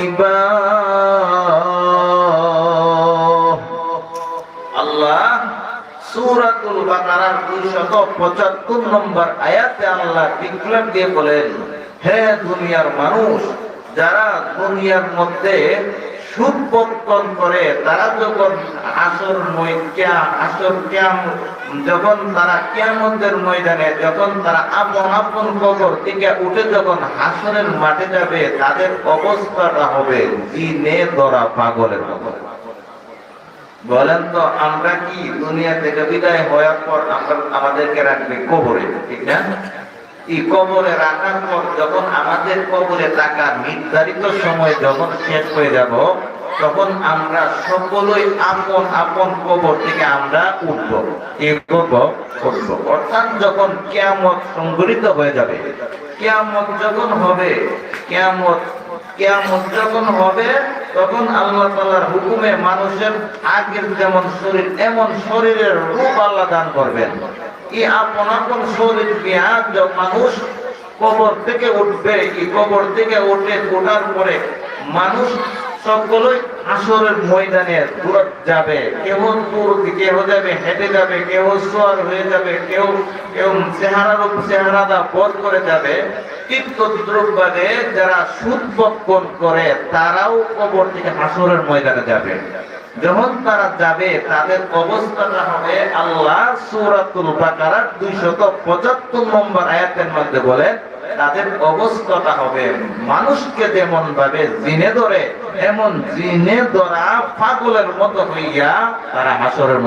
হইবা। আল্লাহ সূরাতুল বাকারার 275 নম্বর আয়াতে আল্লাহ ডিক্লেয়ার দিয়ে বলেন, হে দুনিয়ার মানুষ, যারা দুনিয়ার মধ্যে সুদ বক্ষণ করে, তারা যখন যখন তারা কিয়ামতের ময়দানে যখন তারা আপন আপন কবর থেকে উঠে যখন হাসরের মাঠে যাবে, তাদের অবস্থাটা হবে দিনে ধরা পাগলের মতো। বলেন তো, আমরা কি দুনিয়া থেকে বিদায় হওয়ার পর আমাদেরকে রাখবে কবরে, ঠিক না? এই কবরে রাখার পর যখন আমাদের কবরে থাকা নির্ধারিত সময় যখন শেষ হয়ে যাব, তখন আমরা সকলেই আপন আপন কবর থেকে আমরা উঠব। অর্থাৎ যখন কিয়ামত সংঘটিত হয়ে যাবে, কিয়ামত যখন হবে তখন আল্লাহ তাআলার হুকুমে মানুষের আগের যেমন শরীর এমন শরীরের রূপ আল্লাহ দান করবেন। এই আপন আপন শরীর নিয়ে মানুষ কবর থেকে উঠবে। এই কবর থেকে ওঠার পরে মানুষ সকলেই হাসরের ময়দানে দূরত যাবে। কেউ কেউ যাবে হেঁটে যাবে, কেউ সোয়ার হয়ে যাবে, কেউ চেহারাদা বধ করে যাবে। তদ্রূপভাবে যারা সুদ বক্ষণ করে তারাও কবর থেকে হাসরের ময়দানে যাবে। যখন তারা যাবে তাদের অবস্থাটা হবে, আল্লাহ সূরাতুল বাকারার 275 নম্বর আয়াতের মধ্যে বলে, তাদের অবস্থাটা হবে মানুষকে যেমন ভাবে জিনে ধরে, এমন জিনে ধরা পাগলের মতো হইয়া তারা হাসরের